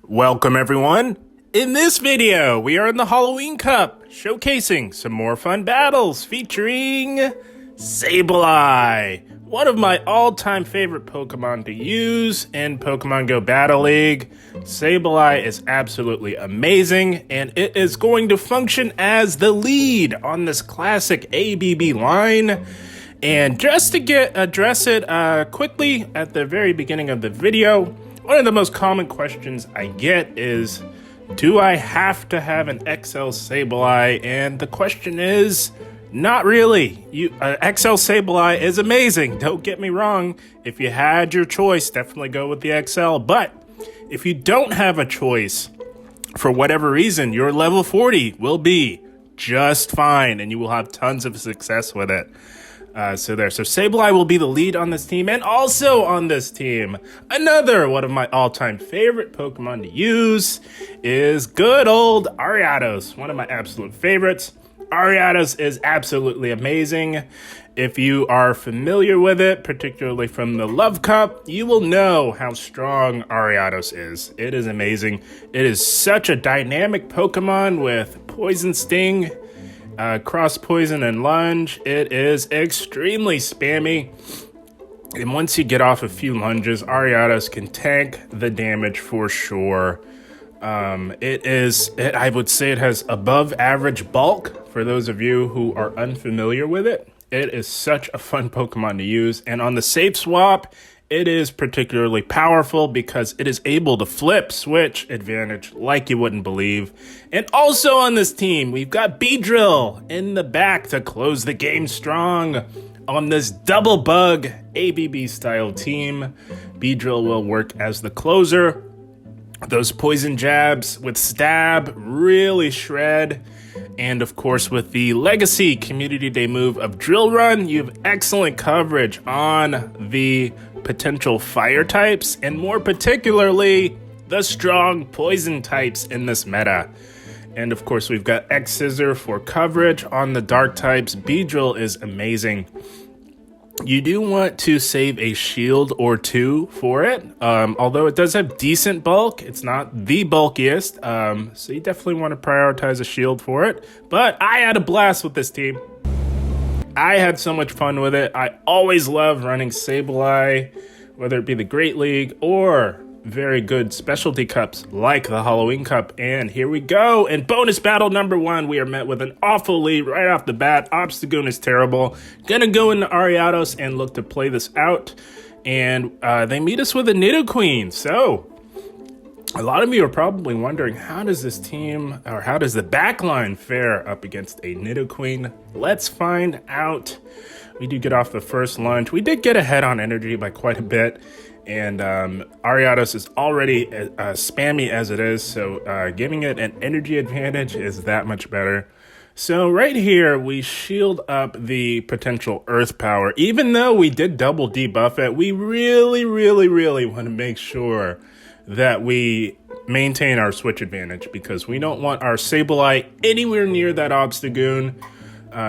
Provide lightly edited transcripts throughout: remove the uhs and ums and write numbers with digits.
Welcome everyone! In this video, we are in the Halloween Cup, showcasing some more fun battles featuring Sableye, one of my all-time favorite Pokemon to use in Pokemon Go Battle League. Sableye is absolutely amazing, and it is going to function as the lead on this classic ABB line. And just to address it quickly at the very beginning of the video, one of the most common questions I get is, do I have to have an XL Sableye? And the question is, not really. XL Sableye is amazing, don't get me wrong. If you had your choice, definitely go with the XL. But if you don't have a choice, for whatever reason, your level 40 will be just fine, and you will have tons of success with it. So Sableye will be the lead on this team, and also on this team, another one of my all-time favorite Pokemon to use is good old Ariados, one of my absolute favorites. Ariados is absolutely amazing. If you are familiar with it, particularly from the Love Cup, you will know how strong Ariados is. It is amazing. It is such a dynamic Pokemon with Poison Sting, cross poison and lunge. It is extremely spammy, and once you get off a few lunges, Ariados can tank the damage for sure. I would say it has above average bulk for those of you who are unfamiliar with it. It is such a fun Pokemon to use, and on the safe swap, it is particularly powerful because it is able to flip switch advantage like you wouldn't believe. And also on this team, we've got Beedrill in the back to close the game strong. On this double bug ABB style team, Beedrill will work as the closer. Those poison jabs with stab really shred. And of course, with the Legacy Community Day move of Drill Run, you have excellent coverage on the potential fire types, and more particularly, the strong poison types in this meta. And of course, we've got X-Scissor for coverage on the dark types. Beedrill is amazing. You do want to save a shield or two for it, although it does have decent bulk. It's not the bulkiest, so you definitely want to prioritize a shield for it. But I had a blast with this team. I had so much fun with it. I always love running Sableye, whether it be the Great League or very good specialty cups like the Halloween Cup. And here we go. In bonus battle number 1, we are met with an awful lead right off the bat. Obstagoon is terrible. Gonna go into Ariados and look to play this out. And they meet us with a Nidoqueen. So a lot of you are probably wondering, how does this team, or how does the backline fare up against a Nidoqueen? Let's find out. We do get off the first lunge. We did get ahead on energy by quite a bit, and Ariados is already spammy as it is, so giving it an energy advantage is that much better. So right here, we shield up the potential Earth Power. Even though we did double debuff it, we really want to make sure that we maintain our switch advantage, because we don't want our Sableye anywhere near that Obstagoon.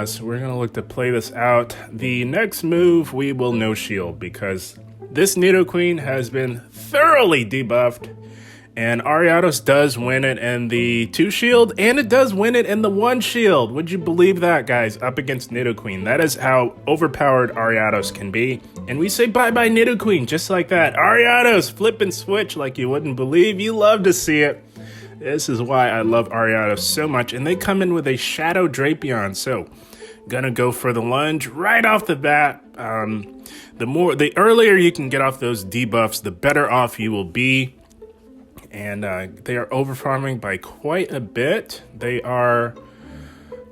So we're going to look to play this out. The next move, we will no shield, because this Nidoqueen has been thoroughly debuffed, and Ariados does win it in the 2 shield, and it does win it in the 1 shield. Would you believe that, guys? Up against Nidoqueen. That is how overpowered Ariados can be. And we say bye-bye Nidoqueen, just like that. Ariados, flip and switch like you wouldn't believe. You love to see it. This is why I love Ariados so much. And they come in with a Shadow Drapion. So, gonna go for the lunge right off the bat. The earlier you can get off those debuffs, the better off you will be. And they are over-farming by quite a bit. They are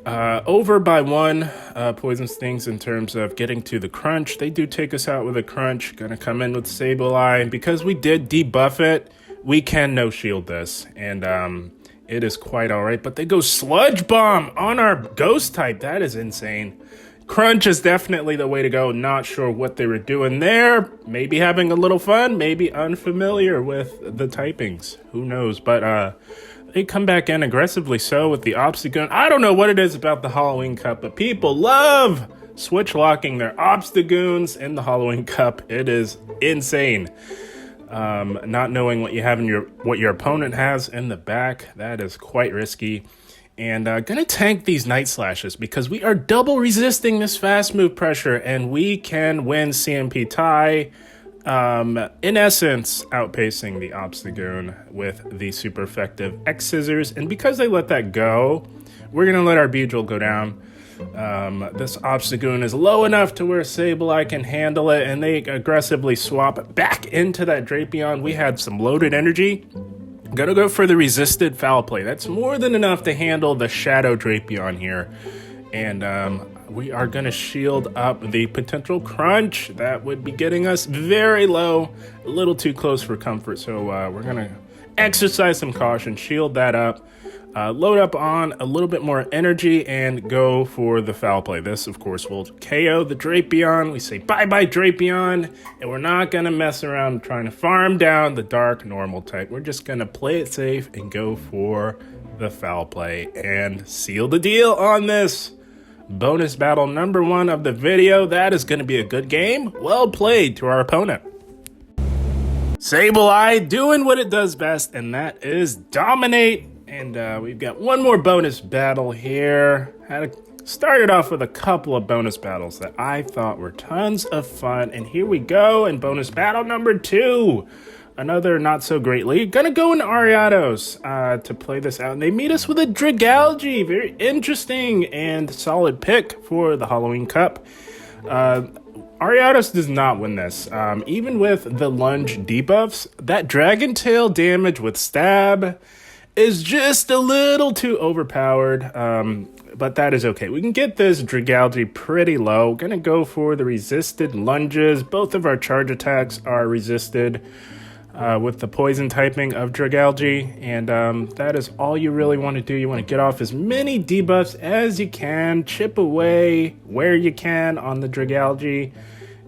over by 1 Poison Stings in terms of getting to the crunch. They do take us out with a crunch. Gonna come in with Sableye. And because we did debuff it, we can no-shield this. And it is quite alright. But they go Sludge Bomb on our Ghost type. That is insane. Crunch is definitely the way to go. Not sure what they were doing there. Maybe having a little fun. Maybe unfamiliar with the typings. Who knows? But they come back in aggressively so with the Obstagoon. I don't know what it is about the Halloween Cup, but people love switch locking their Obstagoons in the Halloween Cup. It is insane. Not knowing what you have in what your opponent has in the back, that is quite risky. And gonna tank these Night Slashes because we are double resisting this fast move pressure, and we can win CMP tie. In essence, outpacing the Obstagoon with the super effective X Scissors. And because they let that go, we're gonna let our Beedrill go down. This Obstagoon is low enough to where Sableye can handle it, and they aggressively swap back into that Drapion. We had some loaded energy. Gonna go for the resisted foul play. That's more than enough to handle the Shadow Drapion here. And we are gonna shield up the potential crunch that would be getting us very low, a little too close for comfort. So we're gonna exercise some caution, shield that up. Load up on a little bit more energy and go for the foul play. This, of course, will KO the Drapion. We say bye-bye Drapion, and we're not going to mess around trying to farm down the dark normal type. We're just going to play it safe and go for the foul play and seal the deal on this. Bonus battle number 1 of the video. That is going to be a good game. Well played to our opponent. Sableye doing what it does best, and that is dominate. And we've got one more bonus battle here. Started off with a couple of bonus battles that I thought were tons of fun. And here we go in bonus battle number 2. Another not so great lead. Gonna go into Ariados to play this out. And they meet us with a Dragalge. Very interesting and solid pick for the Halloween Cup. Ariados does not win this. Even with the lunge debuffs, that Dragon Tail damage with stab is just a little too overpowered, but that is okay. We can get this Dragalge pretty low. Gonna go for the resisted lunges. Both of our charge attacks are resisted with the poison typing of Dragalge, and that is all you really want to do. You want to get off as many debuffs as you can, chip away where you can on the Dragalge,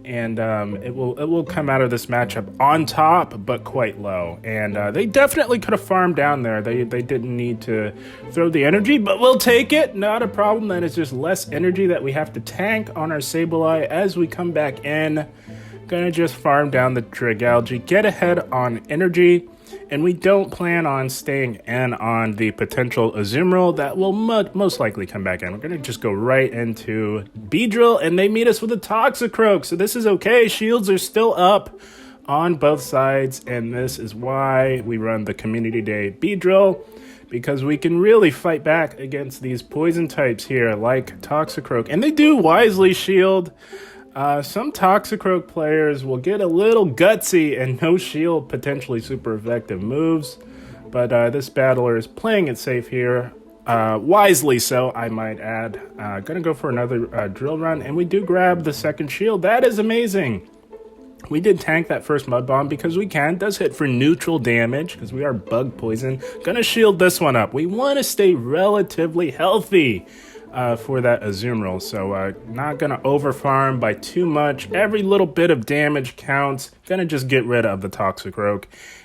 and it will come out of this matchup on top, but quite low. And they definitely could have farmed down there. They didn't need to throw the energy, but we'll take it. Not a problem. That is just less energy that we have to tank on our Sableye as we come back in. Gonna just farm down the Dragalge, get ahead on energy, and we don't plan on staying in on the potential Azumarill that will most likely come back in. We're gonna just go right into Beedrill, and they meet us with a Toxicroak, so this is okay. Shields are still up on both sides, and this is why we run the Community Day Beedrill, because we can really fight back against these poison types here like Toxicroak, and they do wisely shield. Some Toxicroak players will get a little gutsy and no shield, potentially super effective moves, but this battler is playing it safe here, wisely so, I might add. Gonna go for another drill run, and we do grab the second shield. That is amazing. We did tank that first Mud Bomb because we can. Does hit for neutral damage because we are bug poison. Gonna shield this one up. We want to stay relatively healthy for that Azumarill, so not gonna over farm by too much. Every little bit of damage counts. Gonna just get rid of the Toxicroak,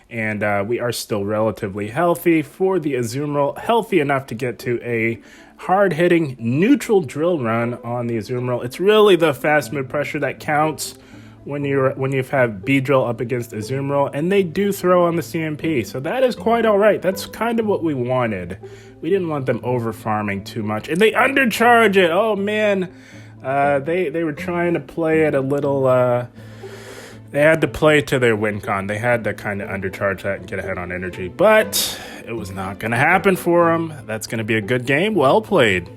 and we are still relatively healthy for the Azumarill, healthy enough to get to a hard-hitting neutral drill run on the Azumarill. It's really the fast move pressure that counts when you've had Beedrill up against Azumarill, and they do throw on the CMP, so that is quite all right. That's kind of what we wanted. We didn't want them over farming too much, and they undercharge it. Oh man, they were trying to play it a little. They had to play to their win con. They had to kind of undercharge that and get ahead on energy, but it was not going to happen for them. That's going to be a good game. Well played.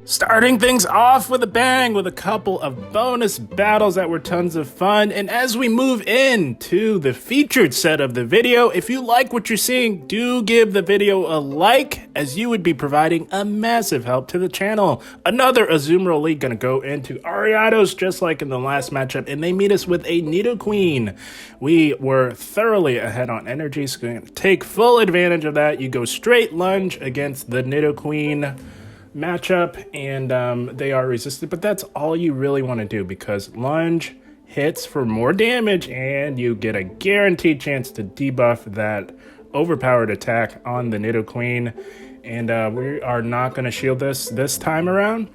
Starting things off with a bang with a couple of bonus battles that were tons of fun. And as we move into the featured set of the video, if you like what you're seeing, do give the video a like, as you would be providing a massive help to the channel. Another Azumarill league gonna go into Ariados just like in the last matchup, and they meet us with a Nidoqueen. We were thoroughly ahead on energy, so we're gonna take full advantage of that. You go straight lunge against the Nidoqueen matchup, and they are resisted, but that's all you really want to do, because lunge hits for more damage and you get a guaranteed chance to debuff that overpowered attack on the Nidoqueen. And we are not going to shield this time around.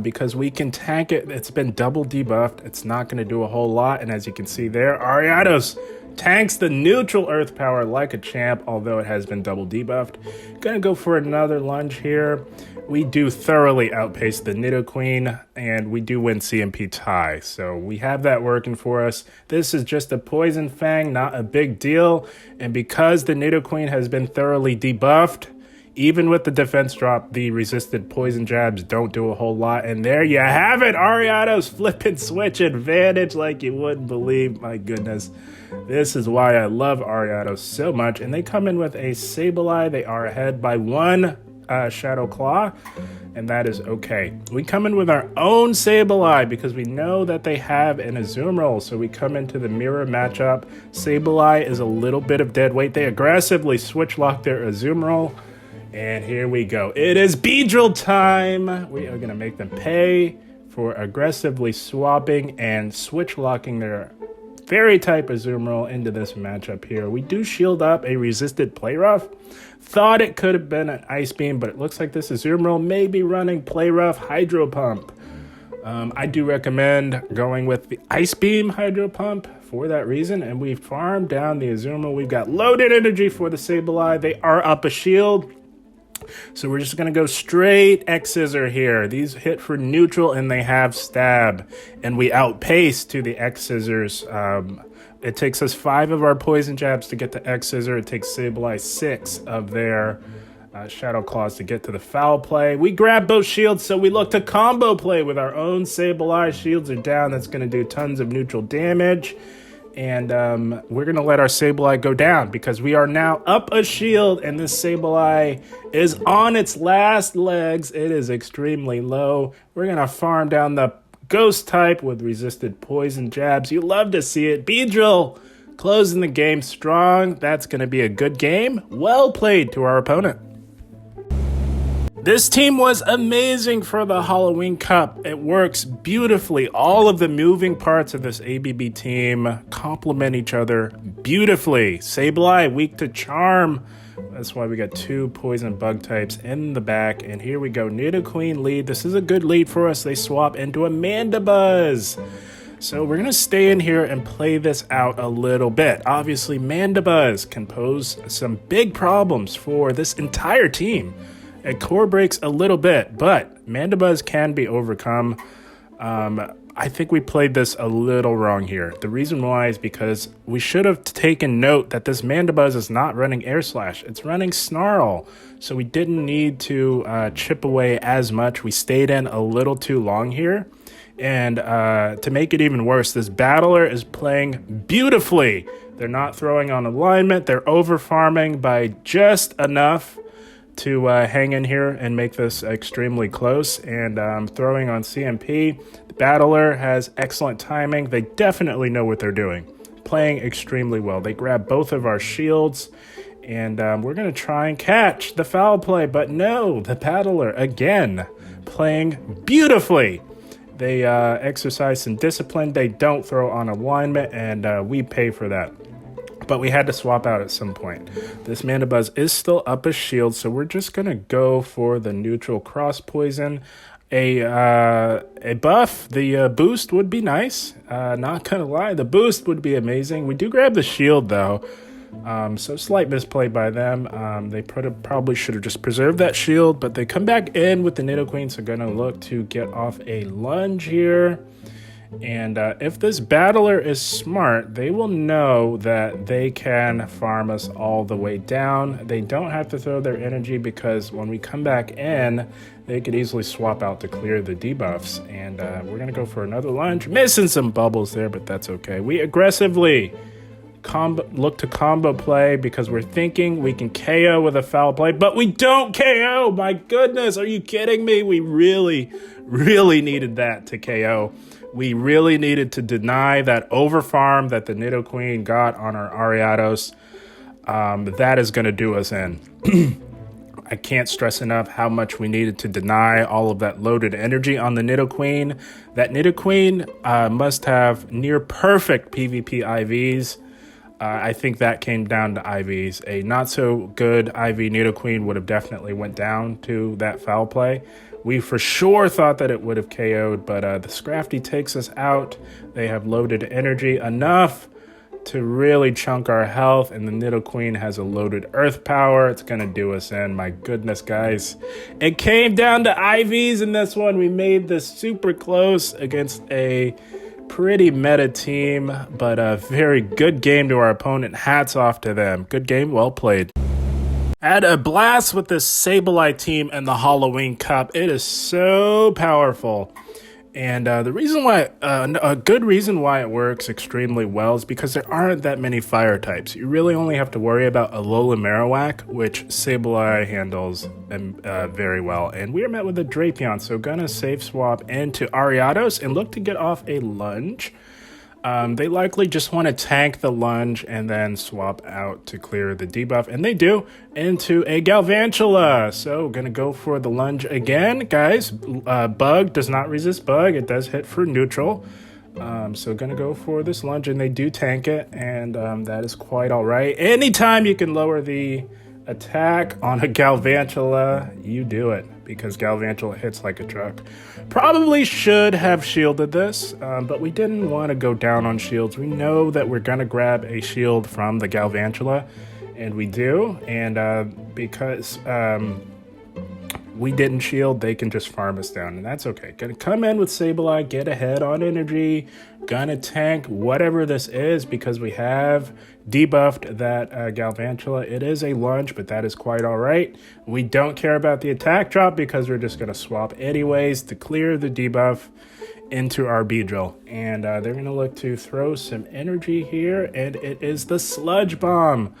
because we can tank it. It's been double debuffed. It's not going to do a whole lot. And as you can see there, Ariados tanks the neutral earth power like a champ, although it has been double debuffed. Gonna go for another lunge here. We do thoroughly outpace the Nidoqueen, and we do win CMP tie. So we have that working for us. This is just a Poison Fang, not a big deal. And because the Nidoqueen has been thoroughly debuffed, even with the defense drop, the resisted poison jabs don't do a whole lot. And there you have it, Ariados flip and switch advantage like you wouldn't believe. My goodness. This is why I love Ariados so much. And they come in with a Sableye. They are ahead by one Shadow Claw, and that is okay. We come in with our own Sableye because we know that they have an Azumarill. So we come into the mirror matchup. Sableye is a little bit of dead weight. They aggressively switch lock their Azumarill. And here we go. It is Beedrill time. We are going to make them pay for aggressively swapping and switch locking their Fairy type Azumarill into this matchup here. We do shield up a resisted Play Rough. Thought it could have been an Ice Beam, but it looks like this Azumarill may be running Play Rough Hydro Pump. I do recommend going with the Ice Beam Hydro Pump for that reason, and we farmed down the Azumarill. We've got loaded energy for the Sableye. They are up a shield. So we're just going to go straight X-Scissor here. These hit for neutral and they have stab. And we outpace to the X-Scissors. It takes us 5 of our poison jabs to get to X-Scissor. It takes Sableye 6 of their Shadow Claws to get to the foul play. We grab both shields, so we look to combo play with our own Sableye. Shields are down. That's going to do tons of neutral damage. And we're going to let our Sableye go down because we are now up a shield and this Sableye is on its last legs. It is extremely low. We're going to farm down the Ghost type with resisted poison jabs. You love to see it. Beedrill closing the game strong. That's going to be a good game. Well played to our opponent. This team was amazing for the Halloween Cup. It works beautifully. All of the moving parts of this ABB team complement each other beautifully. Sableye, weak to Charm. That's why we got 2 poison bug types in the back. And here we go, Nidoqueen lead. This is a good lead for us. They swap into a Mandibuzz. So we're going to stay in here and play this out a little bit. Obviously, Mandibuzz can pose some big problems for this entire team. It core breaks a little bit, but Mandibuzz can be overcome. I think we played this a little wrong here. The reason why is because we should have taken note that this Mandibuzz is not running Air Slash. It's running Snarl. So we didn't need to chip away as much. We stayed in a little too long here. And to make it even worse, this Battler is playing beautifully. They're not throwing on alignment. They're over farming by just enough to hang in here and make this extremely close. And throwing on CMP. The Battler has excellent timing. They definitely know what they're doing. Playing extremely well. They grab both of our shields. And we're going to try and catch the foul play. But no, the Battler, again, playing beautifully. They exercise some discipline. They don't throw on alignment. And we pay for that. But we had to swap out at some point. This Mandibuzz is still up a shield, so we're just going to go for the neutral cross poison. A buff, the boost would be nice. Not going to lie, the boost would be amazing. We do grab the shield, though. So slight misplay by them. They probably should have just preserved that shield, but they come back in with the Nidoqueen, so going to look to get off a lunge here. And if this Battler is smart, they will know that they can farm us all the way down. They don't have to throw their energy because when we come back in, they could easily swap out to clear the debuffs. And we're going to go for another lunge. Missing some bubbles there, but that's okay. We aggressively look to combo play because we're thinking we can KO with a foul play, but we don't KO. My goodness, are you kidding me? We really, really needed that to KO. We really needed to deny that overfarm that the Nidoqueen got on our Ariados. That is going to do us in. I can't stress enough how much we needed to deny all of that loaded energy on the Nidoqueen. That Nidoqueen must have near perfect PvP IVs. I think that came down to IVs. A not so good IV Nidoqueen would have definitely went down to that foul play. We for sure thought that it would have KO'd, but the Scrafty takes us out. They have loaded energy enough to really chunk our health, and the Nidoqueen has a loaded Earth Power. It's going to do us in. My goodness, guys. It came down to IVs in this one. We made this super close against a pretty meta team, but a very good game to our opponent. Hats off to them. Good game, well played. Had a blast with this Sableye team in the Halloween Cup. It is so powerful. And the reason why, a good reason why it works extremely well is because there aren't that many fire types. You really only have to worry about Alola Marowak, which Sableye handles very well. And we are met with a Drapion, so gonna save swap into Ariados and look to get off a lunge. They likely just want to tank the lunge and then swap out to clear the debuff, and they do, into a Galvantula. So gonna go for the lunge again, guys. Bug does not resist bug. It does hit for neutral. So gonna go for this lunge, and they do tank it, and that is quite all right. Anytime you can lower the attack on a Galvantula, you do it, because Galvantula hits like a truck. Probably should have shielded this, but we didn't want to go down on shields. We know that we're going to grab a shield from the Galvantula, and we do, and because we didn't shield, they can just farm us down, and that's okay. Gonna come in with Sableye, get ahead on energy, gonna tank whatever this is, because we have debuffed that Galvantula. It is a lunge, but that is quite all right. We don't care about the attack drop, because we're just gonna swap anyways to clear the debuff into our Beedrill. And they're gonna look to throw some energy here, and it is the Sludge Bomb.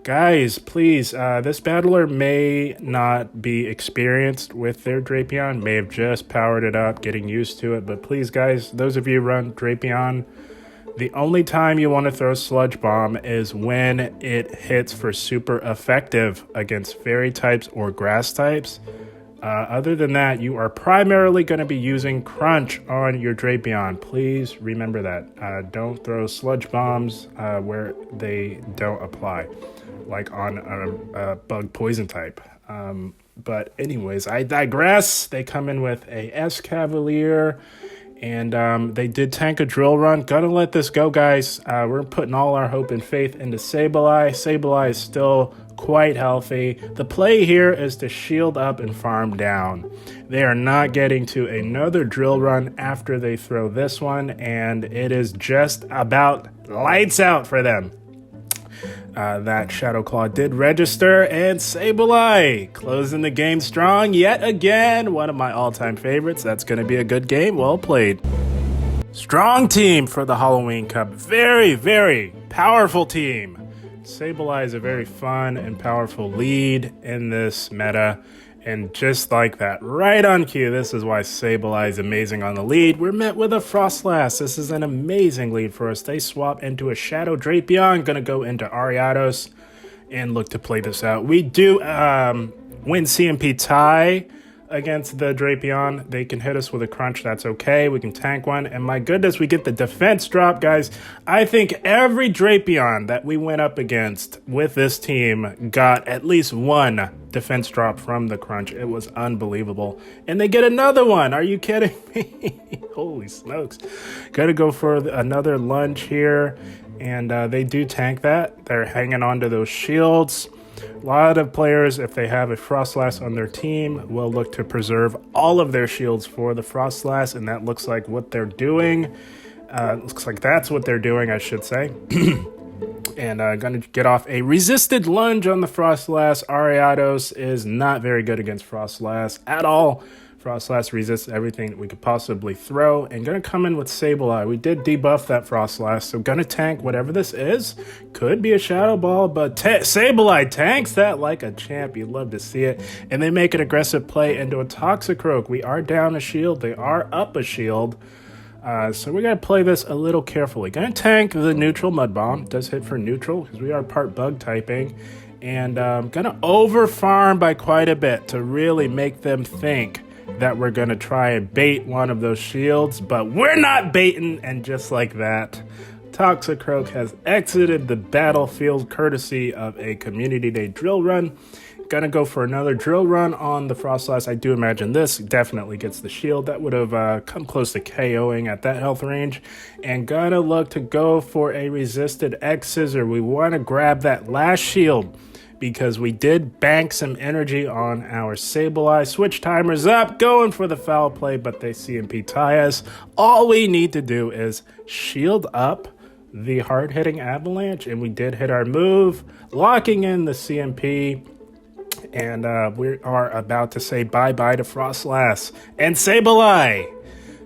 Guys, please, this battler may not be experienced with their Drapion, may have just powered it up, getting used to it, but please, guys, those of you who run Drapion, the only time you want to throw Sludge Bomb is when it hits for super effective against fairy types or grass types. Other than that, you are primarily going to be using Crunch on your Drapion. Please remember that. Don't throw Sludge Bombs where they don't apply, like on a bug poison type. But anyways, I digress. They come in with a S-Cavalier, and they did tank a drill run. Gonna let this go, guys. We're putting all our hope and faith into Sableye. Sableye is still quite healthy. The play here is to shield up and farm down. They are not getting to another drill run after they throw this one, and it is just about lights out for them. That Shadow Claw did register, and Sableye closing the game strong yet again. One of my all-time favorites. That's going to be a good game. Well played. Strong team for the Halloween Cup. Very, very powerful team. Sableye is a very fun and powerful lead in this meta. And just like that, right on cue, this is why Sableye is amazing on the lead. We're met with a Frostlass. This is an amazing lead for us. They swap into a Shadow Drapion. Gonna go into Ariados and look to play this out. We do win CMP tie against the Drapion. They can hit us with a Crunch. That's okay. We can tank one. And my goodness, we get the defense drop, guys. I think every Drapion that we went up against with this team got at least one defense drop from the Crunch. It was unbelievable. And they get another one. Are you kidding me? Holy smokes. Gotta go for another lunge here. And they do tank that. They're hanging on to those shields. A lot of players, if they have a Frostlass on their team, will look to preserve all of their shields for the Frostlass, and that looks like what they're doing. Looks like that's what they're doing, I should say. And going to get off a resisted lunge on the Frostlass. Ariados is not very good against Frostlass at all. Frostlass resists everything that we could possibly throw. And going to come in with Sableye. We did debuff that Frostlass, so going to tank whatever this is. Could be a Shadow Ball, but Sableye tanks that like a champ. You'd love to see it. And they make an aggressive play into a Toxicroak. We are down a shield. They are up a shield. So we're going to play this a little carefully. Going to tank the neutral Mud Bomb. Does hit for neutral because we are part bug typing. And going to over farm by quite a bit to really make them think that we're going to try and bait one of those shields. But we're not baiting, and just like that, Toxicroak has exited the battlefield courtesy of a Community Day drill run. Gonna go for another drill run on the Frostlass. I do imagine this definitely gets the shield. That would have come close to KOing at that health range. And gonna look to go for a resisted X-Scissor. We want to grab that last shield because we did bank some energy on our Sableye. Switch timers up, going for the foul play, but they CMP tie us. All we need to do is shield up the hard-hitting Avalanche, and we did hit our move, locking in the CMP. And we are about to say bye-bye to Frostlass and Sableye.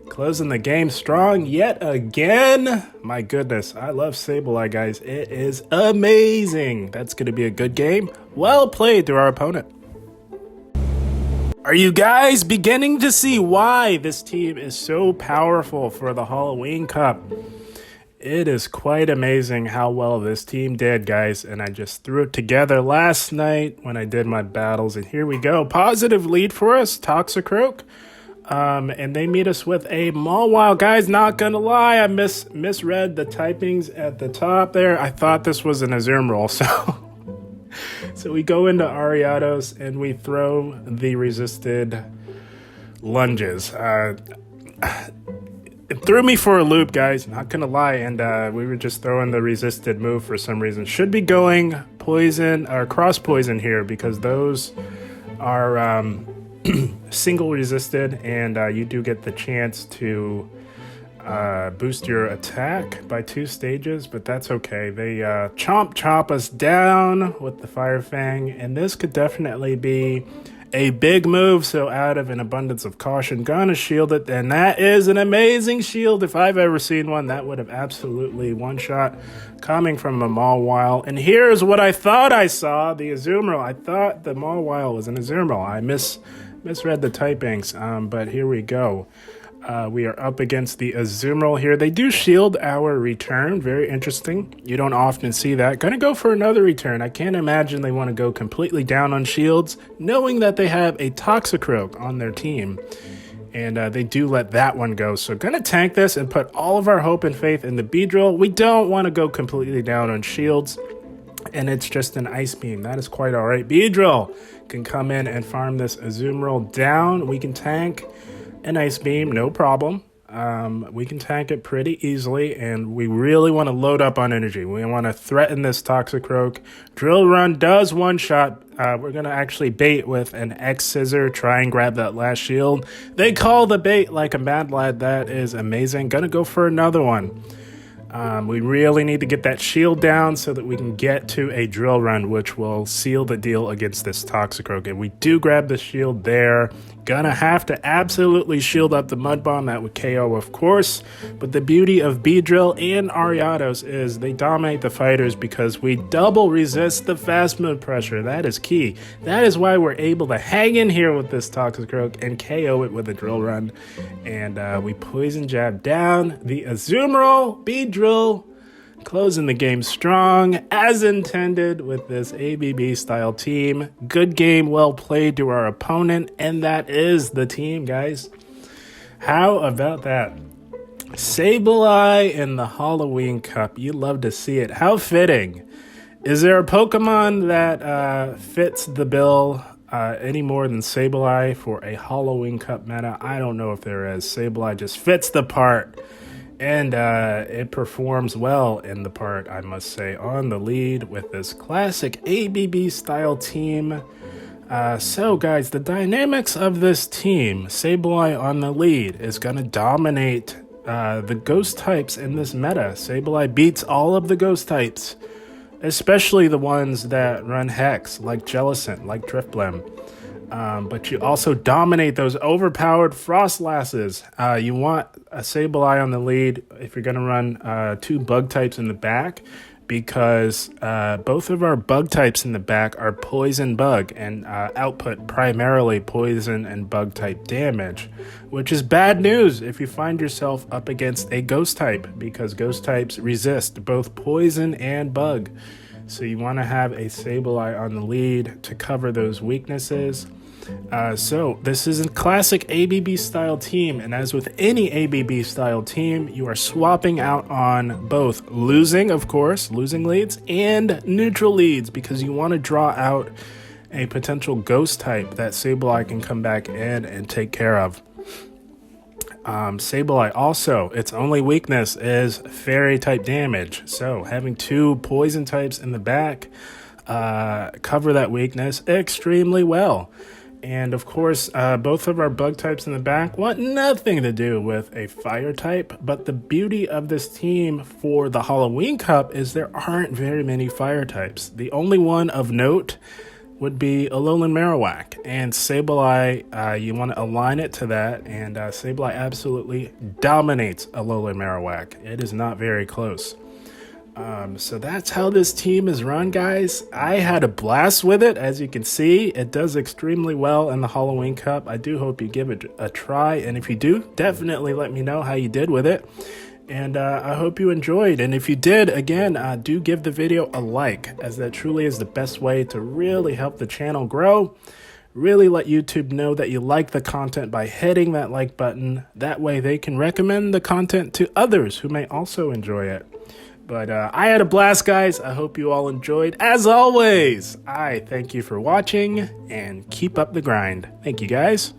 Closing the game strong yet again. My goodness, I love Sableye, guys. It is amazing. That's going to be a good game. Well played to our opponent. Are you guys beginning to see why this team is so powerful for the Halloween Cup? It is quite amazing how well this team did, guys, and I just threw it together last night when I did my battles, and here we go. Positive lead for us, Toxicroak, and they meet us with a Mawile. Guys, not gonna lie, I misread the typings at the top there. I thought this was an Azumarill, so we go into Ariados, and we throw the resisted lunges. It threw me for a loop, guys, not gonna lie, and we were just throwing the resisted move for some reason. Should be going poison or cross poison here because those are single resisted, and you do get the chance to boost your attack by 2 stages, but that's okay. They chomp us down with the Fire Fang, and this could definitely be a big move, so out of an abundance of caution, gonna shield it, and that is an amazing shield. If I've ever seen one, that would have absolutely one-shot coming from a Mawile. And here's what I thought I saw, the Azumarill. I thought the Mawile was an Azumarill. I misread the typings, but here we go. We are up against the Azumarill here. They do shield our return. Very interesting. You don't often see that. Gonna go for another return. I can't imagine they want to go completely down on shields, knowing that they have a Toxicroak on their team. And they do let that one go. So gonna tank this and put all of our hope and faith in the Beedrill. We don't want to go completely down on shields. And it's just an Ice Beam. That is quite all right. Beedrill can come in and farm this Azumarill down. We can tank an Ice Beam, no problem. We can tank it pretty easily, and we really want to load up on energy. We want to threaten this Toxicroak. Drill Run does one-shot. We're going to actually bait with an X-Scissor, try and grab that last shield. They call the bait like a mad lad. That is amazing. Going to go for another one. We really need to get that shield down so that we can get to a Drill Run, which will seal the deal against this Toxicroak. And we do grab the shield there. Gonna have to absolutely shield up the Mud Bomb. That would KO, of course. But the beauty of Beedrill and Ariados is they dominate the fighters because we double resist the fast move pressure. That is key. That is why we're able to hang in here with this Toxicroak and KO it with a Drill Run. And we Poison Jab down the Azumarill. Beedrill closing the game strong as intended with this ABB style team. Good game, well played to our opponent, and that is the team, guys. How about that? Sableye in the Halloween Cup. You love to see it. How fitting. Is there a Pokemon that fits the bill any more than Sableye for a Halloween Cup meta? I don't know if there is. Sableye just fits the part. And it performs well in the part, I must say, on the lead with this classic ABB-style team. So, guys, the dynamics of this team, Sableye on the lead, is going to dominate the ghost types in this meta. Sableye beats all of the ghost types, especially the ones that run Hex, like Jellicent, like Drifblim. But you also dominate those overpowered Frostlasses. You want a Sableye on the lead if you're going to run 2 bug types in the back, because both of our bug types in the back are poison bug and output primarily poison and bug type damage, which is bad news if you find yourself up against a ghost type, because ghost types resist both poison and bug. So you want to have a Sableye on the lead to cover those weaknesses. So this is a classic ABB style team, and as with any ABB style team, you are swapping out on both losing leads and neutral leads, because you want to draw out a potential ghost type that Sableye can come back in and take care of. Sableye also, its only weakness is fairy type damage, so having 2 poison types in the back cover that weakness extremely well. And of course, both of our bug types in the back want nothing to do with a fire type, but the beauty of this team for the Halloween Cup is there aren't very many fire types. The only one of note would be Alolan Marowak, and Sableye, you want to align it to that, and Sableye absolutely dominates Alolan Marowak. It is not very close. So that's how this team is run, guys. I had a blast with it. As you can see, it does extremely well in the Halloween Cup. I do hope you give it a try, and if you do, definitely let me know how you did with it. And I hope you enjoyed. And if you did, again, do give the video a like, as that truly is the best way to really help the channel grow. Really let YouTube know that you like the content by hitting that like button. That way they can recommend the content to others who may also enjoy it. But I had a blast, guys. I hope you all enjoyed. As always, I thank you for watching, and keep up the grind. Thank you, guys.